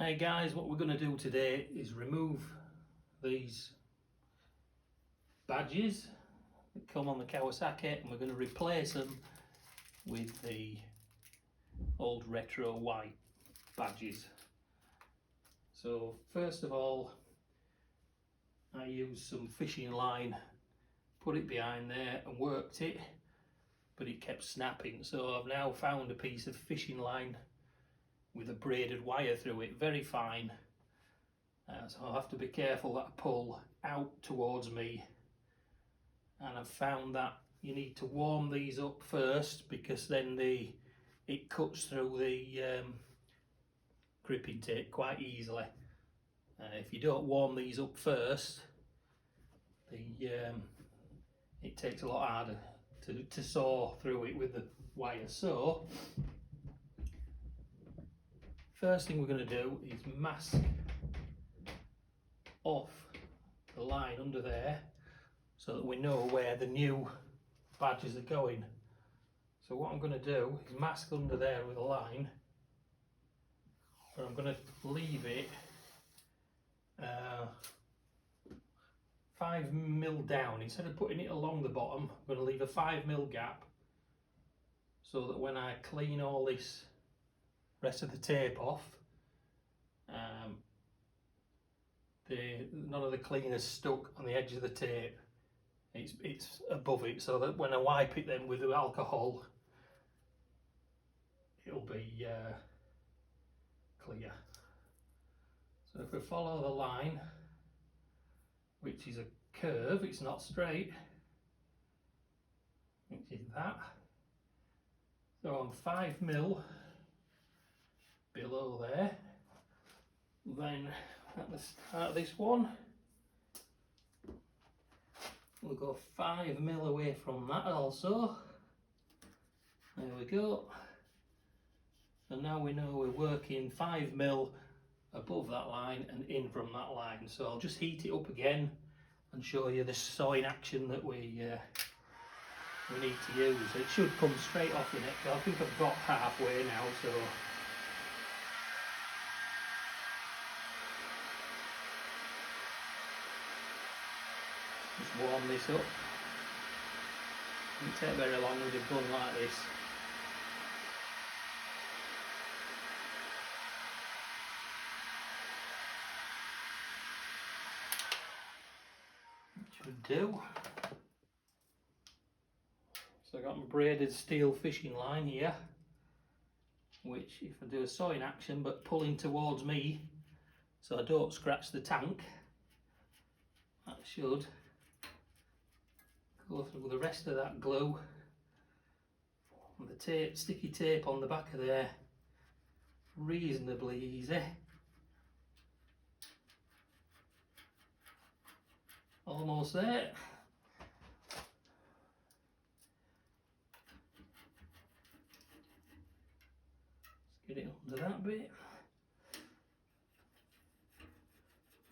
Hey guys, what we're going to do today is remove these badges that come on the Kawasaki, and we're going to replace them with the old retro white badges. So first of all, I used some fishing line, put it behind there and worked it, but it kept snapping. So I've now found a piece of fishing line with a braided wire through it, very fine. So I'll have to be careful that I pull out towards me. And I've found that you need to warm these up first, because then it cuts through the gripping tape quite easily. If you don't warm these up first, it takes a lot harder to saw through it with the wire. So first thing we're going to do is mask off the line under there so that we know where the new badges are going. So what I'm going to do is mask under there with a line, but I'm going to leave it 5mm down. Instead of putting it along the bottom, I'm going to leave a 5mm gap so that when I clean all this rest of the tape off, none of the cleaner's stuck on the edge of the tape. It's above it, so that when I wipe it then with the alcohol, it'll be clear. So if we follow the line, which is a curve, it's not straight, which is that. So I'm 5mm below there. Then at the start of this one, we'll go 5mm away from that also. There we go. And now we know we're working 5mm above that line and in from that line. So I'll just heat it up again and show you the sawing action that we need to use. It should come straight off the neck. I think I've got halfway now, so just warm this up. It doesn't take very long with a gun like this. It should do. So I got my braided steel fishing line here, which if I do a sawing action but pulling towards me so I don't scratch the tank, that should go through the rest of that glue and the tape, sticky tape on the back of there reasonably easy. Almost there. Let's get it under that bit.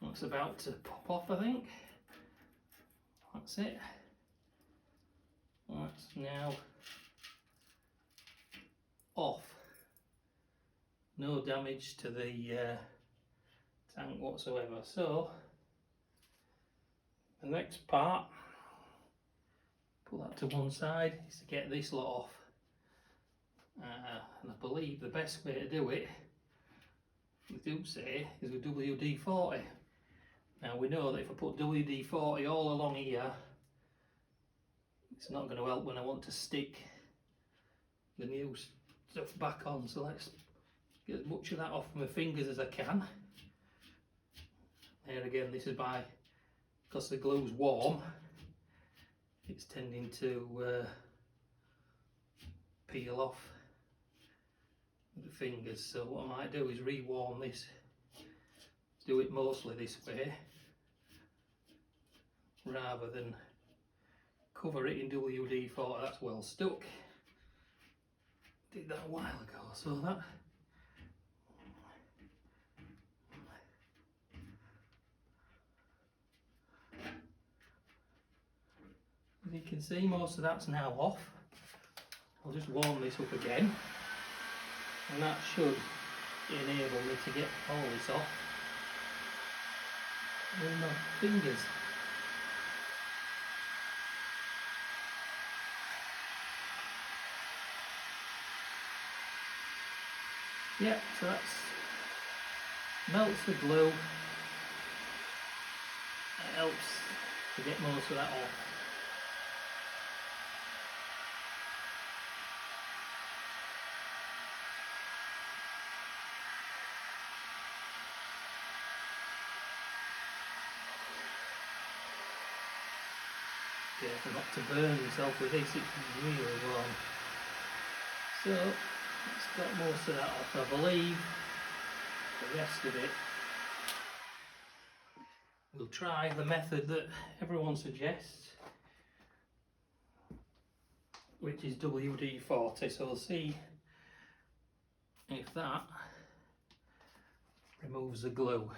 That's about to pop off, I think. That's it. That's now off. No damage to the tank whatsoever. So the next part, put that to one side, is to get this lot off. And I believe the best way to do it, we do say, is with WD-40. Now we know that if I put WD-40 all along here, it's not going to help when I want to stick the new stuff back on. So let's get as much of that off my fingers as I can. There again, this is because the glue's warm, it's tending to peel off with the fingers. So what I might do is rewarm this, do it mostly this way rather than cover it in WD-40. That's well stuck. Did that a while ago, so that as you can see, most of that's now off. I'll just warm this up again, and that should enable me to get all this off with my fingers. Yeah, so that's melts the glue. It helps to get most of that off. Careful not to burn yourself with this, it's really warm. So it's got most of that off, I believe. The rest of it, we'll try the method that everyone suggests, which is WD-40. So we'll see if that removes the glue.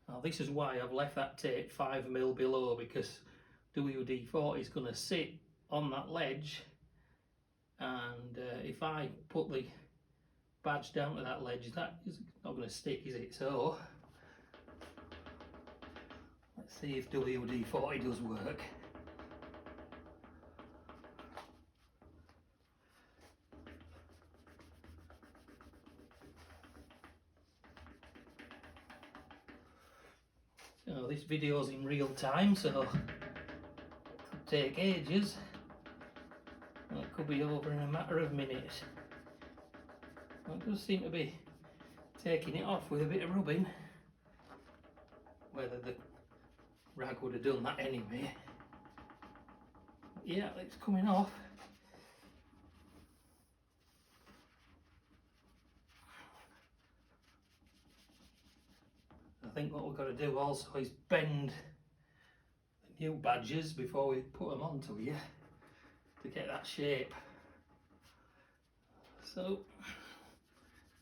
Now this is why I've left that tape 5mm below, because WD-40 is going to sit on that ledge, and if I put the badge down to that ledge, that is not going to stick, is it? So let's see if WD-40 does work. So this video's in real time, so it could take ages. It could be over in a matter of minutes. It does seem to be taking it off with a bit of rubbing. Whether the rag would have done that anyway. Yeah, it's coming off. I think what we've got to do also is bend the new badges before we put them onto here to get that shape. So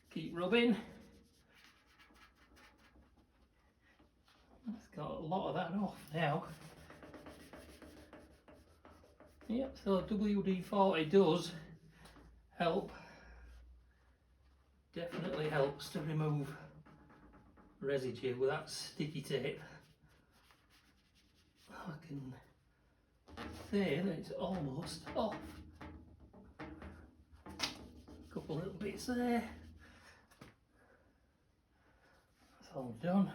keep rubbing. It's got a lot of that off now. Yep, so WD-40 does help. Definitely helps to remove residue with that sticky tape. I can say that it's almost off. A couple little bits there. That's all done.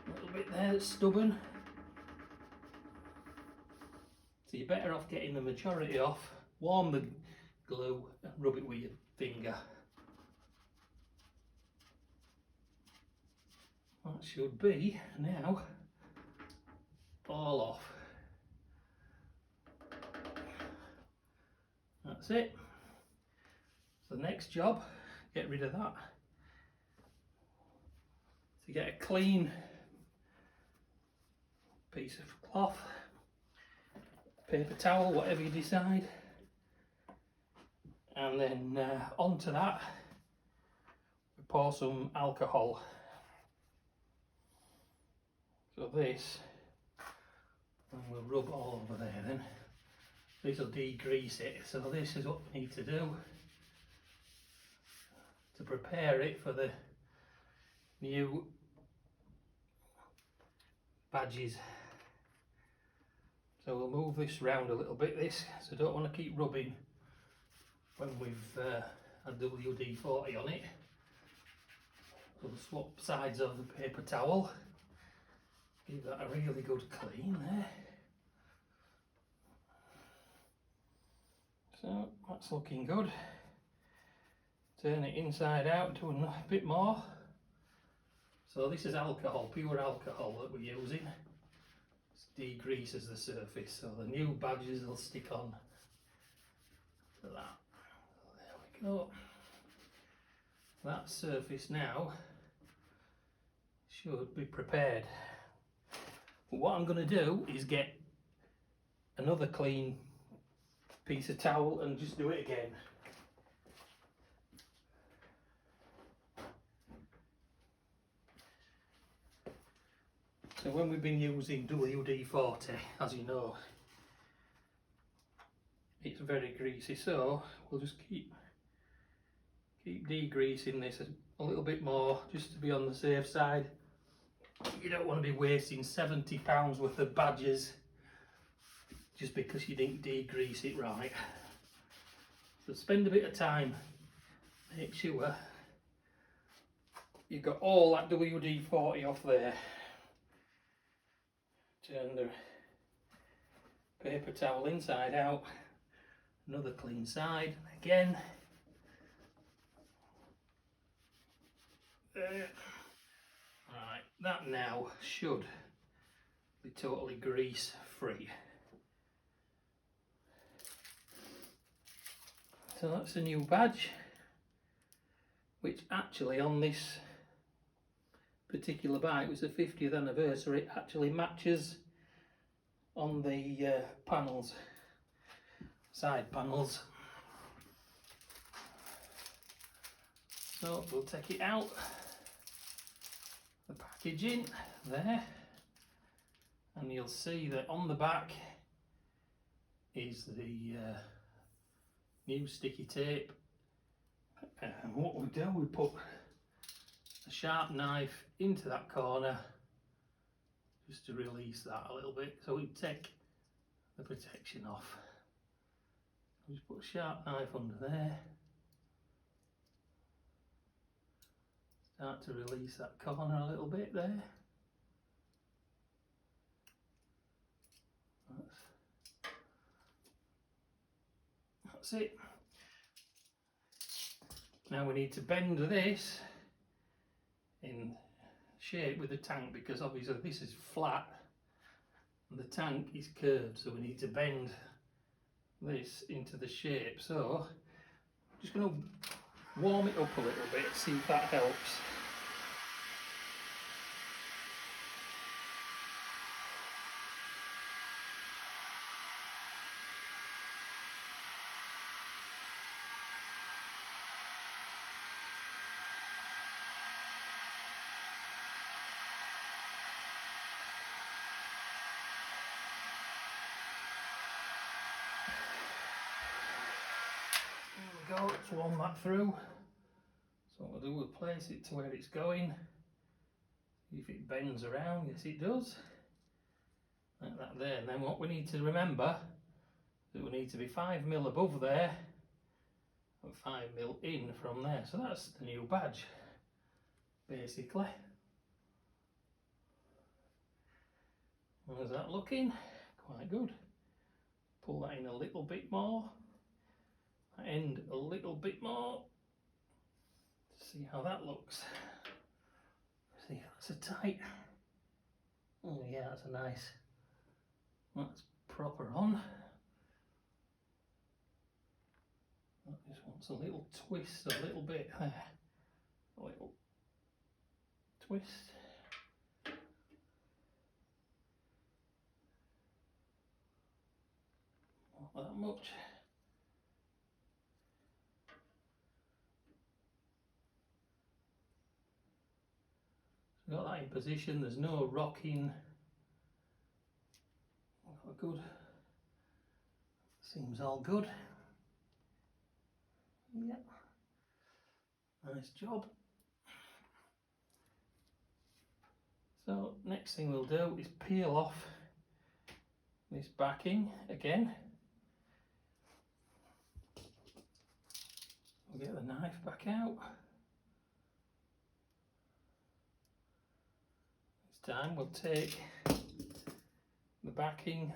A little bit there that's stubborn. So you're better off getting the majority off. Warm the glue and rub it with your finger. That should be now all off. That's it. So the next job, get rid of that. So get a clean piece of cloth, paper towel, whatever you decide, and then onto that we pour some alcohol. So this, and we'll rub all over there then. This will degrease it. So this is what we need to do to prepare it for the new badges. So we'll move this round a little bit, so don't want to keep rubbing when we've had WD-40 on it. We'll swap sides of the paper towel. Give that a really good clean there. So that's looking good. Turn it inside out, do a bit more. So this is alcohol, pure alcohol that we're using. It degreases the surface, so the new badges will stick on to that. So there we go. That surface now should be prepared. But what I'm going to do is get another clean piece of towel and just do it again. So when we've been using WD-40, as you know, it's very greasy, so we'll just keep keep degreasing this a little bit more just to be on the safe side. You don't want to be wasting £70 worth of badges just because you didn't degrease it right. So spend a bit of time, make sure you've got all that WD-40 off there. Turn the paper towel inside out, another clean side again. There. Right, that now should be totally grease free. So that's a new badge, which actually on this particular bike was the 50th anniversary. It actually matches on the panels, side panels. So we'll take it out, the packaging there, and you'll see that on the back is the new sticky tape. And what we do, we put a sharp knife into that corner just to release that a little bit, so we take the protection off. Just put a sharp knife under there, start to release that corner a little bit there. That's it. Now we need to bend this in shape with the tank, because obviously this is flat and the tank is curved, so we need to bend this into the shape. So I'm just going to warm it up a little bit, see if that helps. There we go, let's warm that through. So what we'll do, we'll place it to where it's going. See if it bends around. Yes, it does. Like that there. And then what we need to remember is that we need to be 5mm above there and 5mm in from there. So that's the new badge, basically. How's that looking? Quite good. Pull that in a little bit more. That end a little bit more. See how that looks. See, that's a tight. Oh yeah, that's a nice. That's proper on. That just wants a little twist, a little bit there. A little twist. Not that much. Got that in position, there's no rocking. Good. Seems all good. Yep. Nice job. So next thing we'll do is peel off this backing again. We'll get the knife back out. This time we'll take the backing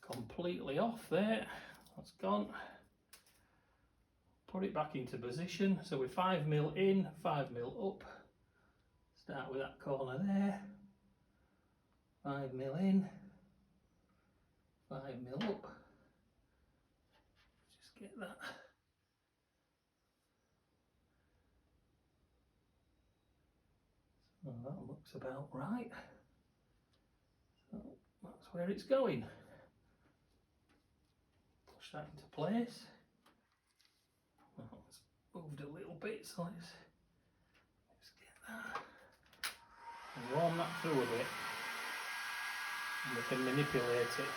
completely off there. That's gone. Put it back into position. So we're 5mm in, 5mm up. Start with that corner there. 5mm in, 5mm up. Just get that. So that looks about right. So that's where it's going. Push that into place. Well, it's moved a little bit, so let's get that. And warm that through a bit. And we can manipulate it.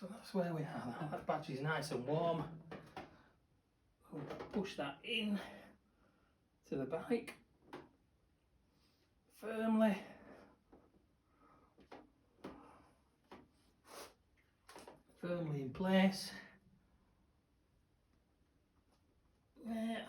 So that's where we are now. That badge is nice and warm. We'll push that in to the bike firmly. Firmly in place. There.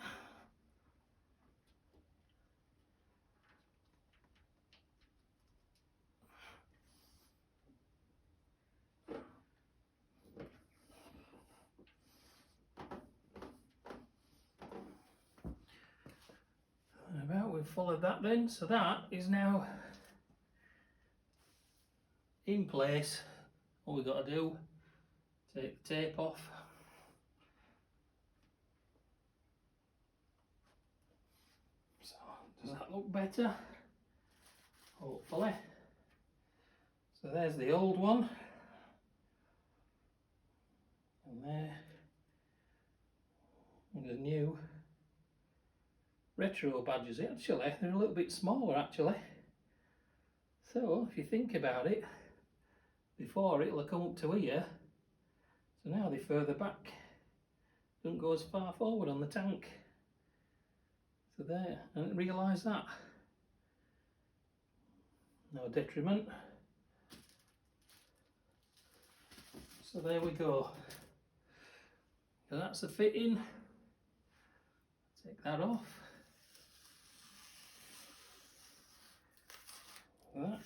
And about we've followed that then, so that is now in place. All we've got to do, take the tape off. So, does that look better? Hopefully. So there's the old one. And there. And the new retro badges. Actually, they're a little bit smaller actually. So, if you think about it, before it'll have come up to here, so now they're further back, don't go as far forward on the tank. So there, I didn't realise that. No detriment. So there we go. So that's the fitting. Take that off. That.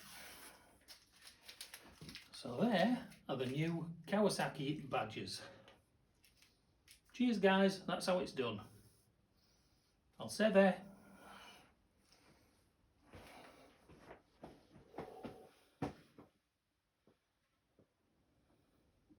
So there are the new Kawasaki badges. Cheers guys, that's how it's done. I'll say there.